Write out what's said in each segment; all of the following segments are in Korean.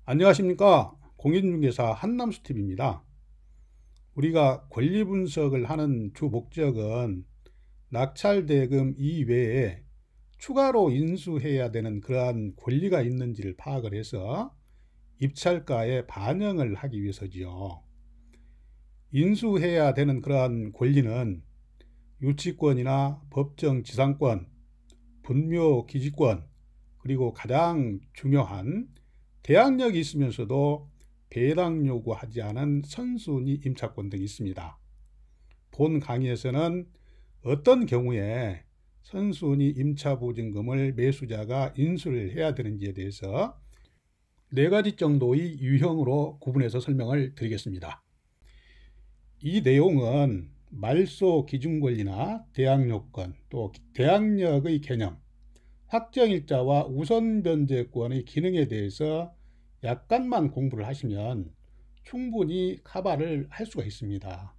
안녕하십니까. 공인중개사 한남수TV입니다. 우리가 권리 분석을 하는 주 목적은 낙찰대금 이외에 추가로 인수해야 되는 그러한 권리가 있는지를 파악을 해서 입찰가에 반영을 하기 위해서지요. 인수해야 되는 그러한 권리는 유치권이나 법정지상권, 분묘기지권, 그리고 가장 중요한 대항력이 있으면서도 배당 요구하지 않은 선순위 임차권 등이 있습니다. 본 강의에서는 어떤 경우에 선순위 임차보증금을 매수자가 인수를 해야 되는지에 대해서 4가지 정도의 유형으로 구분해서 설명을 드리겠습니다. 이 내용은 말소 기준권리나 대항요건, 또 대항력의 개념, 확정일자와 우선변제권의 기능에 대해서 약간만 공부를 하시면 충분히 커버를 할 수가 있습니다.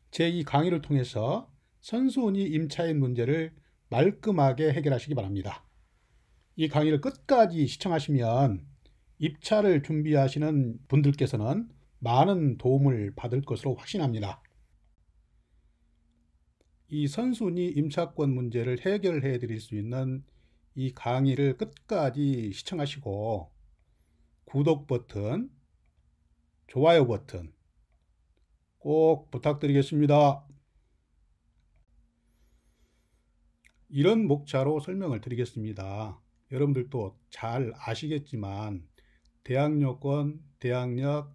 제 이 강의를 통해서 선순위 임차인 문제를 말끔하게 해결하시기 바랍니다. 이 강의를 끝까지 시청하시면 입찰을 준비하시는 분들께서는 많은 도움을 받을 것으로 확신합니다. 이 선순위 임차권 문제를 해결해 드릴 수 있는 이 강의를 끝까지 시청하시고 구독 버튼, 좋아요 버튼 꼭 부탁드리겠습니다. 이런 목차로 설명을 드리겠습니다. 여러분들도 잘 아시겠지만 대항요건, 대항력,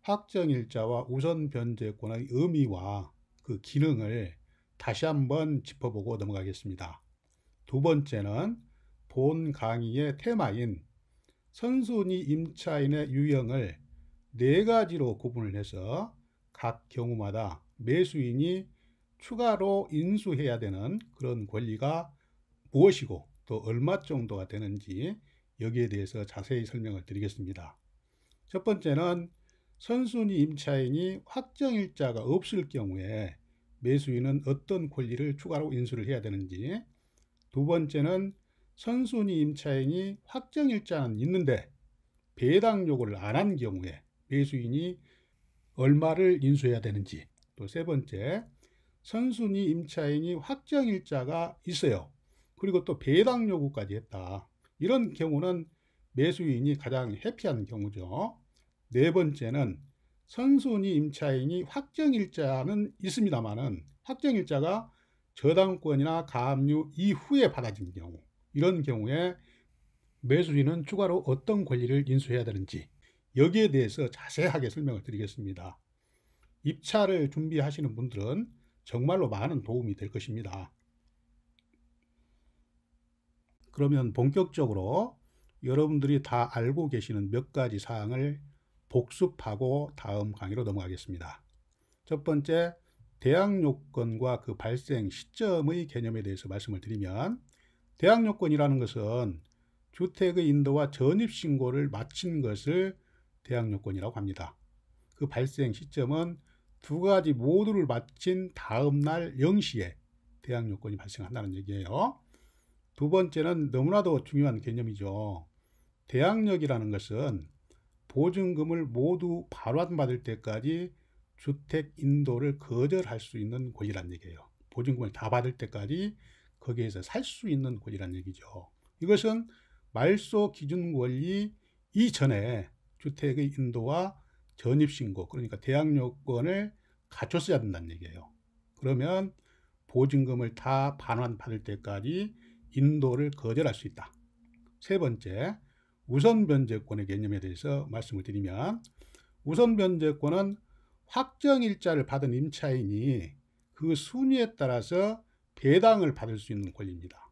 확정일자와 우선변제권의 의미와 그 기능을 다시 한번 짚어보고 넘어가겠습니다. 두 번째는 본 강의의 테마인 선순위 임차인의 유형을 4가지로 구분을 해서 각 경우마다 매수인이 추가로 인수해야 되는 그런 권리가 무엇이고 또 얼마 정도가 되는지 여기에 대해서 자세히 설명을 드리겠습니다. 첫 번째는 선순위 임차인이 확정일자가 없을 경우에 매수인은 어떤 권리를 추가로 인수를 해야 되는지, 두 번째는 선순위 임차인이 확정일자는 있는데 배당 요구를 안 한 경우에 매수인이 얼마를 인수해야 되는지, 또 세 번째, 선순위 임차인이 확정일자가 있어요. 그리고 또 배당 요구까지 했다. 이런 경우는 매수인이 가장 해피한 경우죠. 네 번째는 선순위 임차인이 확정일자는 있습니다만은 확정일자가 저당권이나 가압류 이후에 받아진 경우, 이런 경우에 매수인은 추가로 어떤 권리를 인수해야 되는지 여기에 대해서 자세하게 설명을 드리겠습니다. 입찰을 준비하시는 분들은 정말로 많은 도움이 될 것입니다. 그러면 본격적으로 여러분들이 다 알고 계시는 몇 가지 사항을 복습하고 다음 강의로 넘어가겠습니다. 첫 번째, 대항요건과 그 발생 시점의 개념에 대해서 말씀을 드리면, 대항요건이라는 것은 주택의 인도와 전입신고를 마친 것을 대항요건이라고 합니다. 그 발생 시점은 2가지 모두를 마친 다음 날 0시에 대항요건이 발생한다는 얘기예요. 두 번째는 너무나도 중요한 개념이죠. 대항력이라는 것은 보증금을 모두 발환받을 때까지 주택 인도를 거절할 수 있는 권리란 얘기예요. 보증금을 다 받을 때까지 거기에서 살 수 있는 권리란 얘기죠. 이것은 말소 기준 권리 이전에 주택의 인도와 전입신고, 그러니까 대항요건을 갖췄어야 된다는 얘기예요. 그러면 보증금을 다 반환받을 때까지 인도를 거절할 수 있다. 세 번째, 우선변제권의 개념에 대해서 말씀을 드리면, 우선변제권은 확정일자를 받은 임차인이 그 순위에 따라서 배당을 받을 수 있는 권리입니다.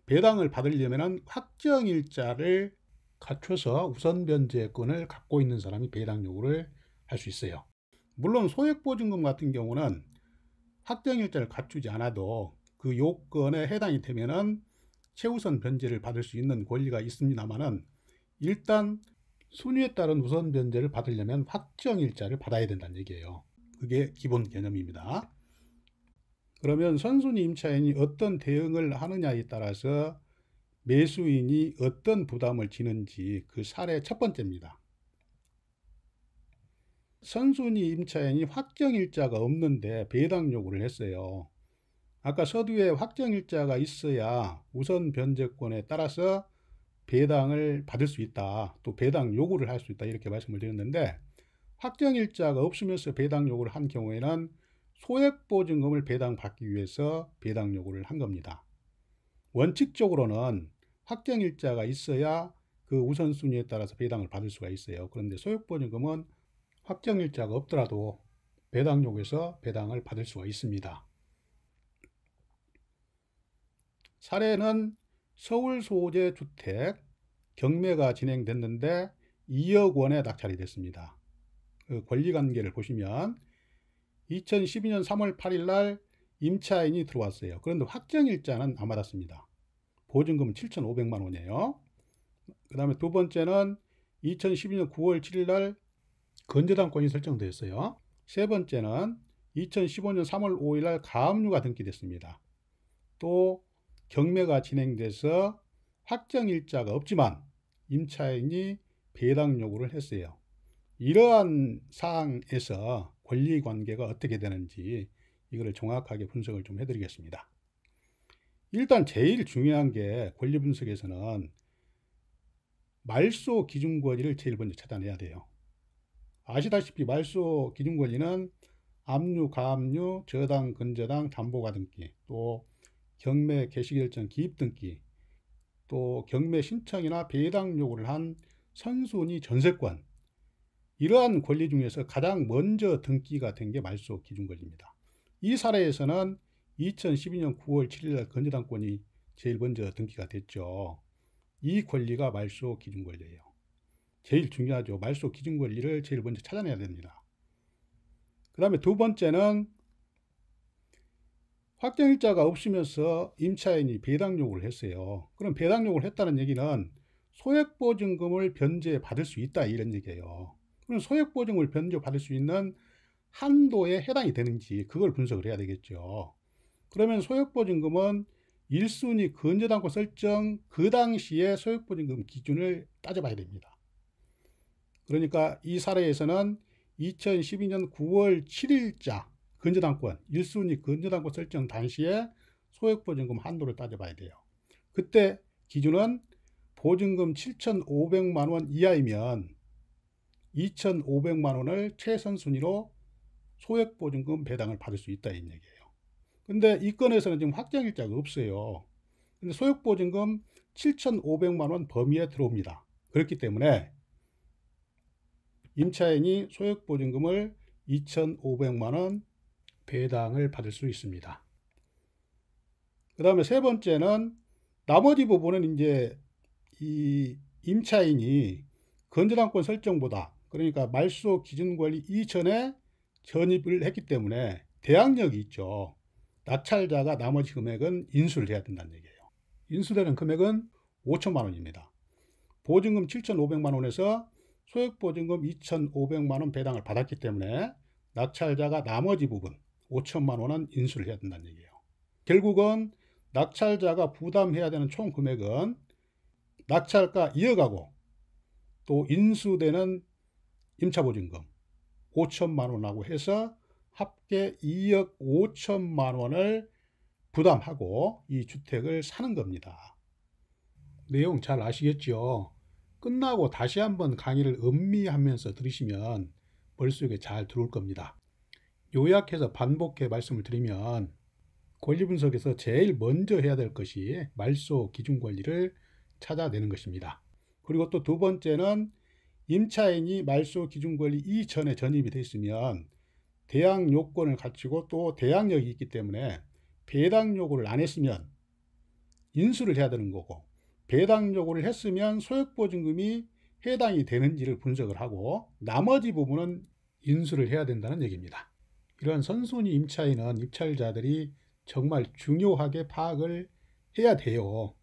배당을 받으려면 확정일자를 갖춰서 우선변제권을 갖고 있는 사람이 배당 요구를 할 수 있어요. 물론 소액보증금 같은 경우는 확정일자를 갖추지 않아도 그 요건에 해당이 되면은 최우선 변제를 받을 수 있는 권리가 있습니다만은, 일단 순위에 따른 우선 변제를 받으려면 확정일자를 받아야 된다는 얘기예요. 그게 기본 개념입니다. 그러면 선순위 임차인이 어떤 대응을 하느냐에 따라서 매수인이 어떤 부담을 지는지 그 사례 첫 번째입니다. 선순위 임차인이 확정일자가 없는데 배당 요구를 했어요. 아까 서두에 확정일자가 있어야 우선 변제권에 따라서 배당을 받을 수 있다. 또 배당 요구를 할 수 있다. 이렇게 말씀을 드렸는데 확정일자가 없으면서 배당 요구를 한 경우에는 소액보증금을 배당받기 위해서 배당 요구를 한 겁니다. 원칙적으로는 확정일자가 있어야 그 우선순위에 따라서 배당을 받을 수가 있어요. 그런데 소액보증금은 확정일자가 없더라도 배당 요구에서 배당을 받을 수가 있습니다. 사례는 서울 소재 주택 경매가 진행됐는데 2억 원에 낙찰이 됐습니다. 그 권리관계를 보시면 2012년 3월 8일 날 임차인이 들어왔어요. 그런데 확정일자는 안 받았습니다. 보증금은 7,500만 원이에요. 그 다음에 두 번째는 2012년 9월 7일 날 건재당권이 설정되었어요. 세 번째는 2015년 3월 5일 날 가압류가 등기됐습니다. 또 경매가 진행돼서 확정일자가 없지만 임차인이 배당 요구를 했어요. 이러한 사항에서 권리관계가 어떻게 되는지 이거를 정확하게 분석을 좀 해드리겠습니다. 일단 제일 중요한 게 권리 분석에서는 말소 기준 권리를 제일 먼저 찾아내야 돼요. 아시다시피 말소 기준 권리는 압류, 가압류, 저당, 근저당, 담보가 등기, 또 경매 개시결정 기입 등기, 또 경매 신청이나 배당 요구를 한 선순위 전세권, 이러한 권리 중에서 가장 먼저 등기가 된 게 말소 기준 권리입니다. 이 사례에서는 2012년 9월 7일 날 건재당권이 제일 먼저 등기가 됐죠. 이 권리가 말소 기준 권리예요. 제일 중요하죠. 말소 기준 권리를 제일 먼저 찾아내야 됩니다. 그 다음에 두 번째는 확정일자가 없으면서 임차인이 배당 요구를 했어요. 그럼 배당 요구를 했다는 얘기는 소액보증금을 변제받을 수 있다 이런 얘기예요. 그럼 소액보증금을 변제받을 수 있는 한도에 해당이 되는지 그걸 분석을 해야 되겠죠. 그러면 소액보증금은 1순위 건재당권 설정 그 당시에 소액보증금 기준을 따져봐야 됩니다. 그러니까 이 사례에서는 2012년 9월 7일자 건재당권 1순위 건재당권 설정 당시에 소액보증금 한도를 따져봐야 돼요. 그때 기준은 보증금 7,500만 원 이하이면 2,500만 원을 최선순위로 소액보증금 배당을 받을 수 있다 이 얘기예요. 근데 이 건에서는 지금 확정일자가 없어요. 근데 소액보증금 7,500만 원 범위에 들어옵니다. 그렇기 때문에 임차인이 소액보증금을 2,500만 원 배당을 받을 수 있습니다. 그 다음에 세 번째는 나머지 부분은 이제 이 임차인이 건재당권 설정보다 그러니까 말소 기준 권리 이전에 전입을 했기 때문에 대항력이 있죠. 낙찰자가 나머지 금액은 인수를 해야 된다는 얘기예요. 인수되는 금액은 5천만 원입니다. 보증금 7,500만 원에서 소액보증금 2,500만 원 배당을 받았기 때문에 낙찰자가 나머지 부분 5천만 원은 인수를 해야 된다는 얘기예요. 결국은 낙찰자가 부담해야 되는 총 금액은 낙찰가 이어가고 또 인수되는 임차보증금 5천만 원하고 해서 합계 2억 5천만 원을 부담하고 이 주택을 사는 겁니다. 내용 잘 아시겠죠? 끝나고 다시 한번 강의를 음미하면서 들으시면 머릿속에 잘 들어올 겁니다. 요약해서 반복해 말씀을 드리면 권리 분석에서 제일 먼저 해야 될 것이 말소 기준 권리를 찾아내는 것입니다. 그리고 또 두 번째는 임차인이 말소 기준 권리 이전에 전입이 되어 있으면 대항 요건을 갖추고 또 대항력이 있기 때문에 배당 요구를 안 했으면 인수를 해야 되는 거고 배당 요구를 했으면 소액보증금이 해당이 되는지를 분석을 하고 나머지 부분은 인수를 해야 된다는 얘기입니다. 이런 선순위 임차인은 입찰자들이 정말 중요하게 파악을 해야 돼요.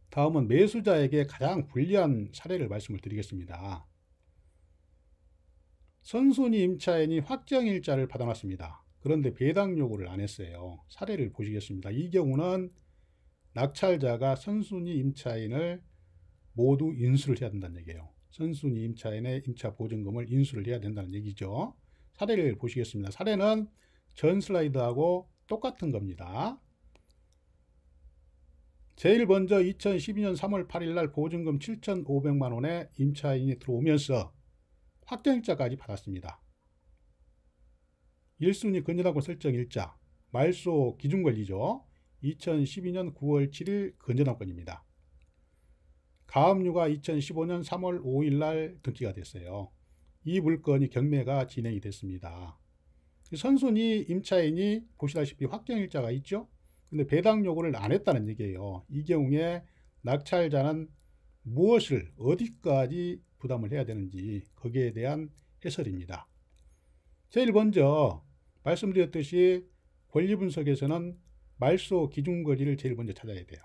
다음은 매수자에게 가장 불리한 사례를 말씀을 드리겠습니다. 선순위 임차인이 확정일자를 받아놨습니다. 그런데 배당 요구를 안 했어요. 사례를 보시겠습니다. 이 경우는 낙찰자가 선순위 임차인을 모두 인수를 해야 된다는 얘기예요. 선순위 임차인의 임차 보증금을 인수를 해야 된다는 얘기죠. 사례를 보시겠습니다. 사례는 전 슬라이드하고 똑같은 겁니다. 제일 먼저 2012년 3월 8일 날 보증금 7,500만 원에 임차인이 들어오면서 확정일자까지 받았습니다. 1순위 건전하고 설정일자, 말소 기준권리죠. 2012년 9월 7일 건전한권입니다. 가압류가 2015년 3월 5일 날 등기가 됐어요. 이 물건이 경매가 진행이 됐습니다. 선순위 임차인이 보시다시피 확정일자가 있죠. 근데 배당 요구를 안 했다는 얘기예요. 이 경우에 낙찰자는 무엇을 어디까지 부담을 해야 되는지 거기에 대한 해설입니다. 제일 먼저 말씀드렸듯이 권리분석에서는 말소 기준권리를 제일 먼저 찾아야 돼요.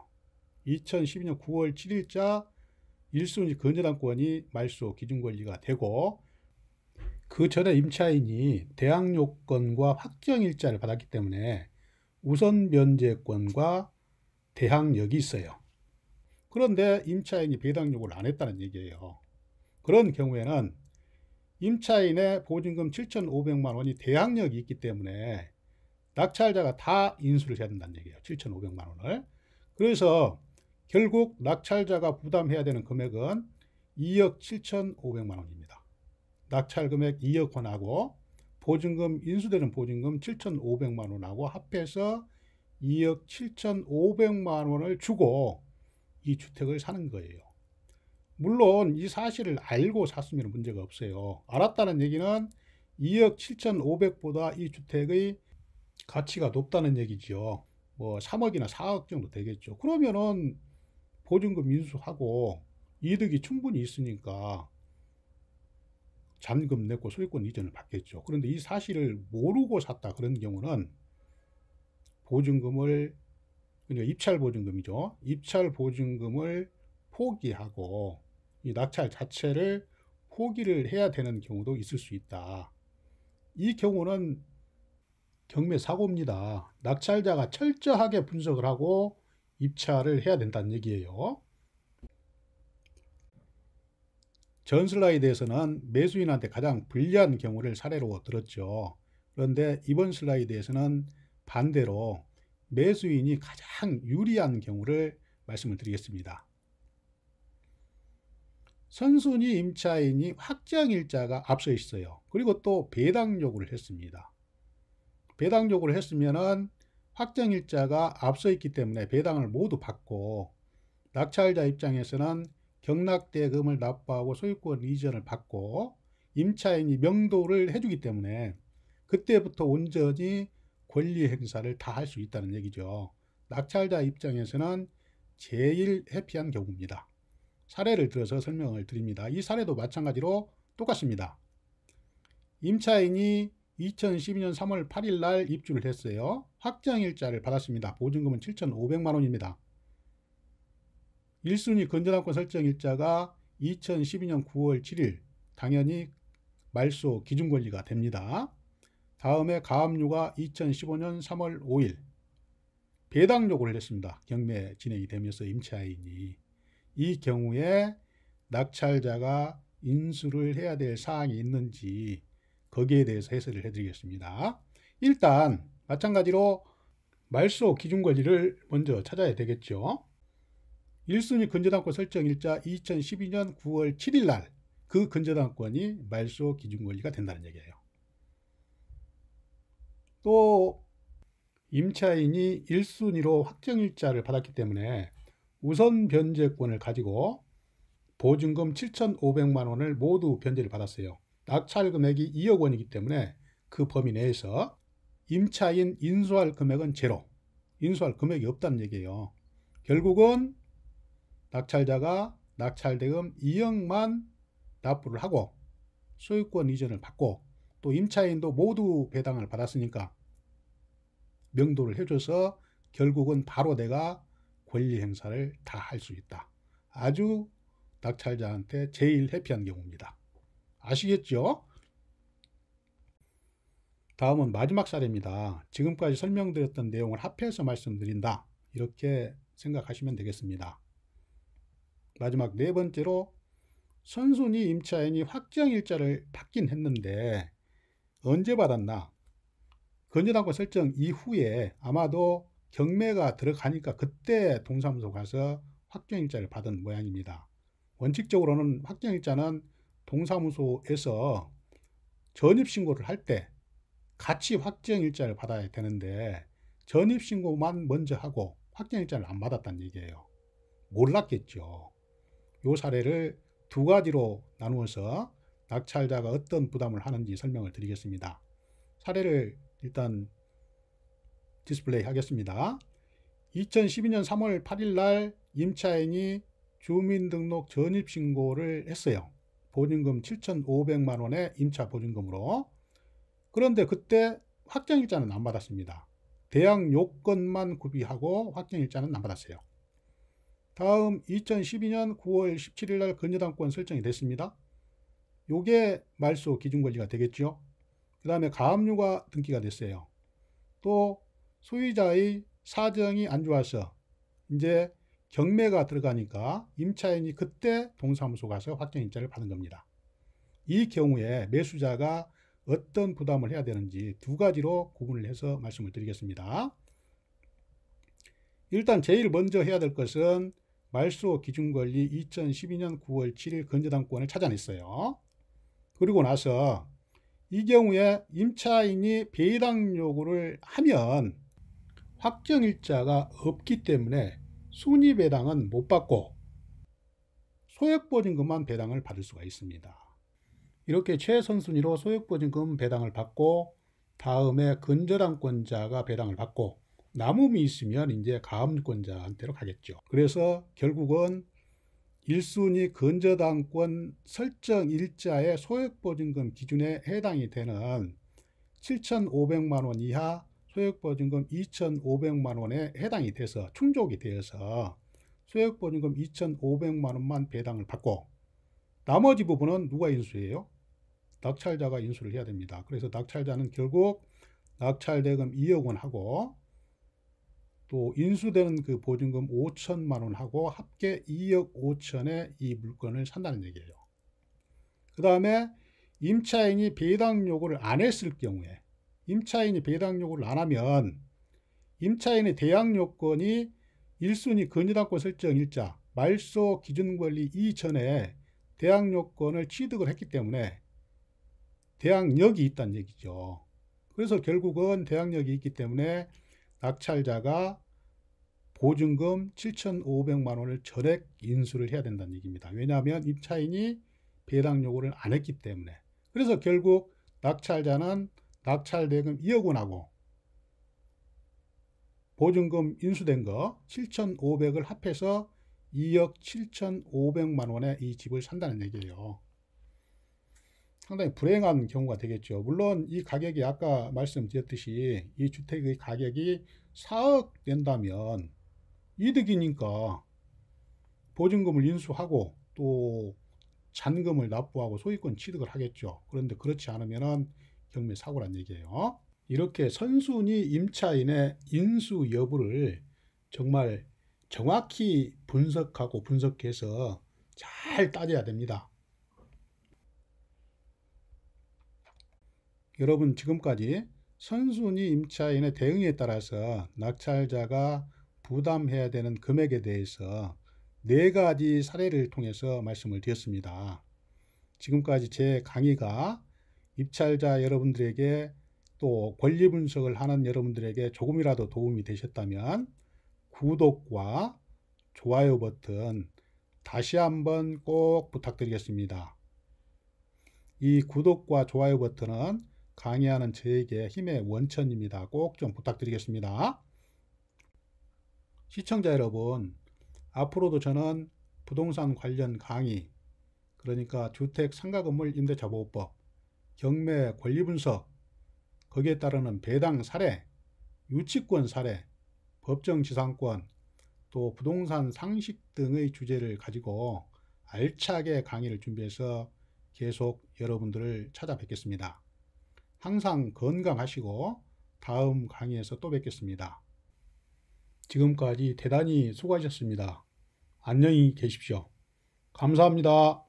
2012년 9월 7일자 1순위 건전한권이 말소 기준권리가 되고, 그 전에 임차인이 대항요건과 확정일자를 받았기 때문에 우선 변제권과 대항력이 있어요. 그런데 임차인이 배당 요구를 안 했다는 얘기예요. 그런 경우에는 임차인의 보증금 7,500만 원이 대항력이 있기 때문에 낙찰자가 다 인수를 해야 된다는 얘기예요. 7,500만 원을. 그래서 결국 낙찰자가 부담해야 되는 금액은 2억 7,500만 원입니다. 낙찰 금액 2억 원하고 보증금, 인수되는 보증금 7,500만 원하고 합해서 2억 7,500만 원을 주고 이 주택을 사는 거예요. 물론 이 사실을 알고 샀으면 문제가 없어요. 알았다는 얘기는 2억 7,500보다 이 주택의 가치가 높다는 얘기죠. 뭐 3억이나 4억 정도 되겠죠. 그러면은 보증금 인수하고 이득이 충분히 있으니까 잔금 내고 소유권 이전을 받겠죠. 그런데 이 사실을 모르고 샀다 그런 경우는 보증금을, 그러니까 입찰 보증금이죠. 입찰 보증금을 포기하고 이 낙찰 자체를 포기를 해야 되는 경우도 있을 수 있다. 이 경우는 경매 사고입니다. 낙찰자가 철저하게 분석을 하고 입찰을 해야 된다는 얘기예요. 전 슬라이드에서는 매수인한테 가장 불리한 경우를 사례로 들었죠. 그런데 이번 슬라이드에서는 반대로 매수인이 가장 유리한 경우를 말씀을 드리겠습니다. 선순위 임차인이 확정일자가 앞서 있어요. 그리고 또 배당 요구를 했습니다. 배당 요구를 했으면은 확정일자가 앞서 있기 때문에 배당을 모두 받고, 낙찰자 입장에서는 경락대금을 납부하고 소유권 이전을 받고 임차인이 명도를 해주기 때문에 그때부터 온전히 권리 행사를 다 할 수 있다는 얘기죠. 낙찰자 입장에서는 제일 해피한 경우입니다. 사례를 들어서 설명을 드립니다. 이 사례도 마찬가지로 똑같습니다. 임차인이 2012년 3월 8일 날 입주를 했어요. 확정일자를 받았습니다. 보증금은 7,500만 원입니다. 1순위 건전한권 설정일자가 2012년 9월 7일 당연히 말소 기준권리가 됩니다. 다음에 가압류가 2015년 3월 5일 배당 요구를 했습니다. 경매 진행이 되면서 임차인이. 이 경우에 낙찰자가 인수를 해야 될 사항이 있는지 거기에 대해서 해설을 해드리겠습니다. 일단 마찬가지로 말소 기준권리를 먼저 찾아야 되겠죠. 1순위 건전한권 설정일자 2012년 9월 7일 날 그 건전한권이 말소 기준권리가 된다는 얘기예요. 또 임차인이 1순위로 확정일자를 받았기 때문에 우선 변제권을 가지고 보증금 7,500만 원을 모두 변제를 받았어요. 낙찰 금액이 2억 원이기 때문에 그 범위 내에서 임차인 인수할 금액은 제로, 인수할 금액이 없다는 얘기예요. 결국은 낙찰자가 낙찰대금 2억만 납부를 하고 소유권 이전을 받고 또 임차인도 모두 배당을 받았으니까 명도를 해줘서 결국은 바로 내가 권리 행사를 다 할 수 있다. 아주 낙찰자한테 제일 해피한 경우입니다. 아시겠죠? 다음은 마지막 사례입니다. 지금까지 설명드렸던 내용을 합해서 말씀드린다. 이렇게 생각하시면 되겠습니다. 마지막 네 번째로 선순위 임차인이 확정일자를 받긴 했는데 언제 받았나? 건전당권 설정 이후에 아마도 경매가 들어가니까 그때 동사무소 가서 확정일자를 받은 모양입니다. 원칙적으로는 확정일자는 동사무소에서 전입신고를 할 때 같이 확정일자를 받아야 되는데 전입신고만 먼저 하고 확정일자를 안 받았다는 얘기예요. 몰랐겠죠. 이 사례를 두 가지로 나누어서 낙찰자가 어떤 부담을 하는지 설명을 드리겠습니다. 사례를 일단 디스플레이 하겠습니다. 2012년 3월 8일 날 임차인이 주민등록 전입신고를 했어요. 보증금 7,500만 원의 임차 보증금으로. 그런데 그때 확정일자는 안 받았습니다. 대항 요건만 구비하고 확정일자는 안 받았어요. 다음 2012년 9월 17일 날 건전당권 설정이 됐습니다. 요게 말소 기준권리가 되겠죠. 그 다음에 가압류가 등기가 됐어요. 또 소유자의 사정이 안 좋아서 이제 경매가 들어가니까 임차인이 그때 동사무소 가서 확정일자를 받은 겁니다. 이 경우에 매수자가 어떤 부담을 해야 되는지 두 가지로 구분을 해서 말씀을 드리겠습니다. 일단 제일 먼저 해야 될 것은 말소 기준권리 2012년 9월 7일 건전당권을 찾아냈어요. 그리고 나서 이 경우에 임차인이 배당 요구를 하면 확정일자가 없기 때문에 순위배당은 못 받고 소액보증금만 배당을 받을 수가 있습니다. 이렇게 최선순위로 소액보증금 배당을 받고 다음에 건전당권자가 배당을 받고 남음이 있으면 이제 가압류권자한테로 가겠죠. 그래서 결국은 1순위 건전당권 설정 일자의 소액보증금 기준에 해당이 되는 7,500만 원 이하 소액보증금 2,500만 원에 해당이 돼서 충족이 되어서 소액보증금 2,500만 원만 배당을 받고 나머지 부분은 누가 인수해요? 낙찰자가 인수를 해야 됩니다. 그래서 낙찰자는 결국 낙찰대금 2억 원 하고 또 인수되는 그 보증금 5천만 원 하고 합계 2억 5천에 이 물건을 산다는 얘기예요. 그 다음에 임차인이 배당 요구를 안 했을 경우에 임차인이 배당 요구를 안 하면 임차인의 대항 요건이 1순위 건전당권 설정 일자 말소 기준권리 이전에 대항 요건을 취득을 했기 때문에 대항력이 있다는 얘기죠. 그래서 결국은 대항력이 있기 때문에 낙찰자가 보증금 7,500만 원을 전액 인수를 해야 된다는 얘기입니다. 왜냐하면 임차인이 배당 요구를 안 했기 때문에. 그래서 결국 낙찰자는 낙찰대금 2억 원하고 보증금 인수된 거 7,500을 합해서 2억 7,500만 원에 이 집을 산다는 얘기예요. 상당히 불행한 경우가 되겠죠. 물론 이 가격이 아까 말씀드렸듯이 이 주택의 가격이 4억 된다면 이득이니까 보증금을 인수하고 또 잔금을 납부하고 소유권 취득을 하겠죠. 그런데 그렇지 않으면 경매 사고란 얘기예요. 이렇게 선순위 임차인의 인수 여부를 정말 정확히 분석하고 분석해서 잘 따져야 됩니다. 여러분 지금까지 선순위 임차인의 대응에 따라서 낙찰자가 부담해야 되는 금액에 대해서 4가지 사례를 통해서 말씀을 드렸습니다. 지금까지 제 강의가 입찰자 여러분들에게 또 권리 분석을 하는 여러분들에게 조금이라도 도움이 되셨다면 구독과 좋아요 버튼 다시 한번 꼭 부탁드리겠습니다. 이 구독과 좋아요 버튼은 강의하는 저에게 힘의 원천입니다. 꼭 좀 부탁드리겠습니다. 시청자 여러분, 앞으로도 저는 부동산 관련 강의, 그러니까 주택 상가건물 임대차 보호법, 경매 권리 분석, 거기에 따르는 배당 사례, 유치권 사례, 법정지상권, 또 부동산 상식 등의 주제를 가지고 알차게 강의를 준비해서 계속 여러분들을 찾아뵙겠습니다. 항상 건강하시고 다음 강의에서 또 뵙겠습니다. 지금까지 대단히 수고하셨습니다. 안녕히 계십시오. 감사합니다.